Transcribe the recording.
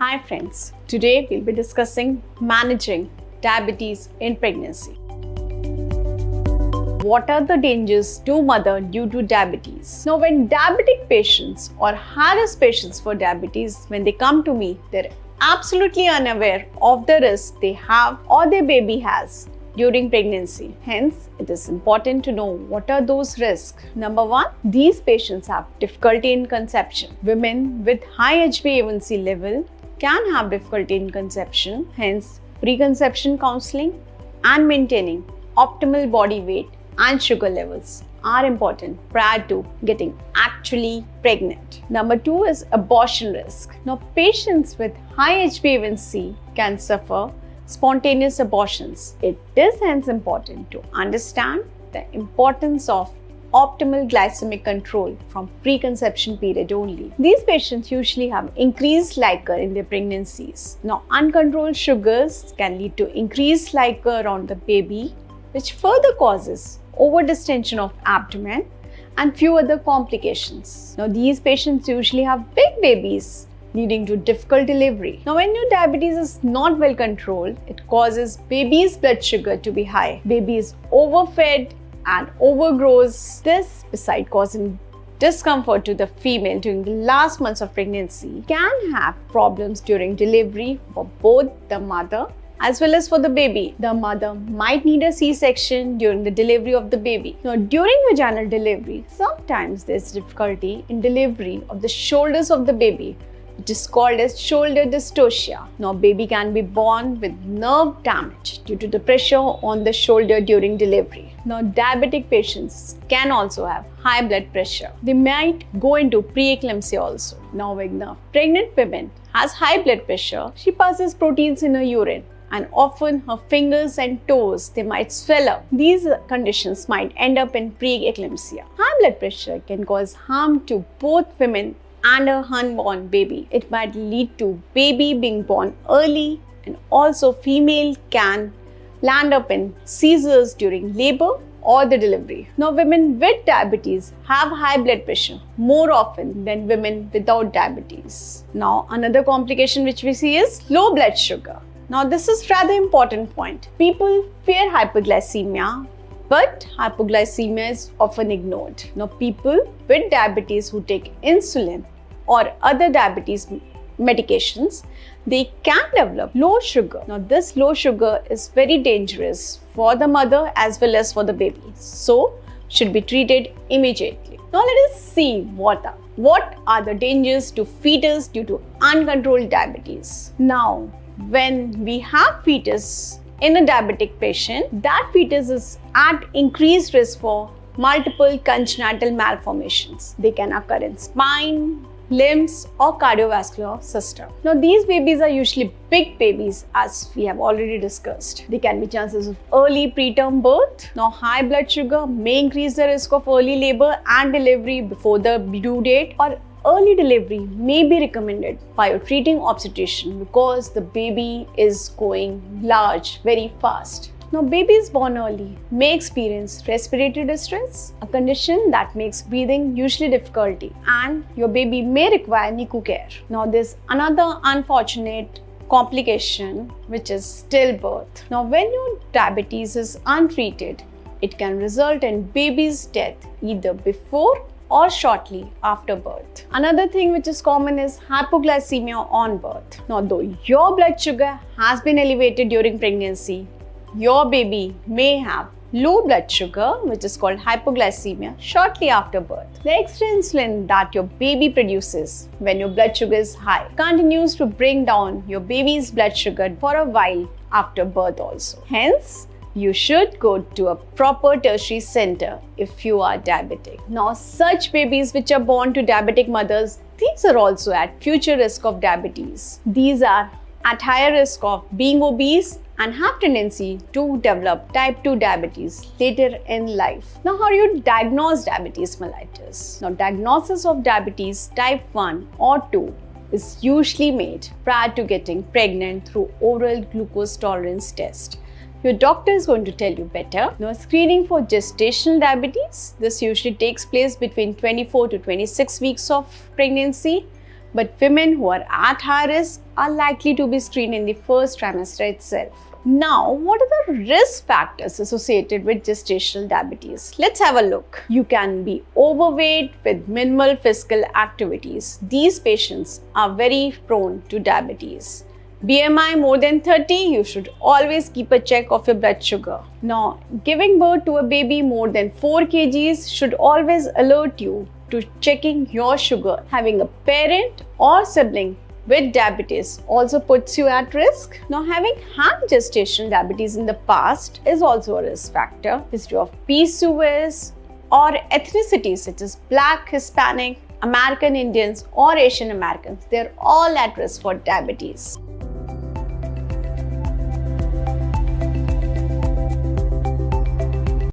Hi friends, today we'll be discussing managing diabetes in pregnancy. What are the dangers to mother due to diabetes? Now when diabetic patients or high-risk patients for diabetes, when they come to me, they're absolutely unaware of the risk they have or their baby has during pregnancy. Hence, it is important to know what are those risks. Number one, these patients have difficulty in conception. Women with high HbA1c level can have difficulty in conception. Hence, preconception counseling and maintaining optimal body weight and sugar levels are important prior to getting actually pregnant. Number two is abortion risk. Now, patients with high HbA1c can suffer spontaneous abortions. It is hence important to understand the importance of optimal glycemic control from preconception period only. These patients usually have increased liquor in their pregnancies. Now, uncontrolled sugars can lead to increased liquor around the baby, which further causes overdistension of abdomen and few other complications. Now, these patients usually have big babies, leading to difficult delivery. Now, when your diabetes is not well controlled, it causes baby's blood sugar to be high. Baby is overfed and overgrows. This, beside causing discomfort to the female during the last months of pregnancy, can have problems during delivery for both the mother as well as for the baby. The mother might need a C-section during the delivery of the baby. Now, during vaginal delivery, sometimes there's difficulty in delivery of the shoulders of the baby, which is called as shoulder dystocia. Now, baby can be born with nerve damage due to the pressure on the shoulder during delivery. Now, diabetic patients can also have high blood pressure. They might go into preeclampsia also. Now, when the pregnant woman has high blood pressure, she passes proteins in her urine, and often her fingers and toes, they might swell up. These conditions might end up in preeclampsia. High blood pressure can cause harm to both women and a unborn baby. It might lead to baby being born early, and also female can land up in seizures during labor or the delivery. Now, women with diabetes have high blood pressure more often than women without diabetes. Now, another complication which we see is low blood sugar. Now, this is rather important point. People fear hyperglycemia, but hypoglycemia is often ignored. Now, people with diabetes who take insulin or other diabetes medications, they can develop low sugar. Now, this low sugar is very dangerous for the mother as well as for the baby. So, should be treated immediately. Now, let us see what are the dangers to fetus due to uncontrolled diabetes. Now, when we have fetus in a diabetic patient, that fetus is at increased risk for multiple congenital malformations. They can occur in spine, limbs, or cardiovascular system. Now, these babies are usually big babies, as we have already discussed. There can be chances of early preterm birth. Now, high blood sugar may increase the risk of early labor and delivery before the due date, or early delivery may be recommended by a treating obstetrician because the baby is going large very fast. Now, babies born early may experience respiratory distress, a condition that makes breathing usually difficulty, and your baby may require NICU care. Now, there's another unfortunate complication which is stillbirth. Now, when your diabetes is untreated, it can result in baby's death either before or shortly after birth. Another thing which is common is hypoglycemia on birth. Now, though your blood sugar has been elevated during pregnancy, your baby may have low blood sugar, which is called hypoglycemia, shortly after birth. The extra insulin that your baby produces when your blood sugar is high continues to bring down your baby's blood sugar for a while after birth also. Hence, you should go to a proper tertiary center if you are diabetic. Now, such babies which are born to diabetic mothers, these are also at future risk of diabetes. These are at higher risk of being obese and have tendency to develop type 2 diabetes later in life. Now, how do you diagnose diabetes mellitus? Now, diagnosis of diabetes type 1 or 2 is usually made prior to getting pregnant through oral glucose tolerance test. Your doctor is going to tell you better. Now, screening for gestational diabetes, this usually takes place between 24 to 26 weeks of pregnancy. but women who are at high risk are likely to be screened in the first trimester itself. Now, what are the risk factors associated with gestational diabetes? Let's have a look. You can be overweight with minimal physical activities. These patients are very prone to diabetes. BMI more than 30, you should always keep a check of your blood sugar. Now, giving birth to a baby more than 4 kgs should always alert you to checking your sugar. Having a parent or sibling with diabetes also puts you at risk. Now, having had gestational diabetes in the past is also a risk factor. History of PCOS or ethnicity such as Black, Hispanic, American Indians or Asian Americans, they're all at risk for diabetes.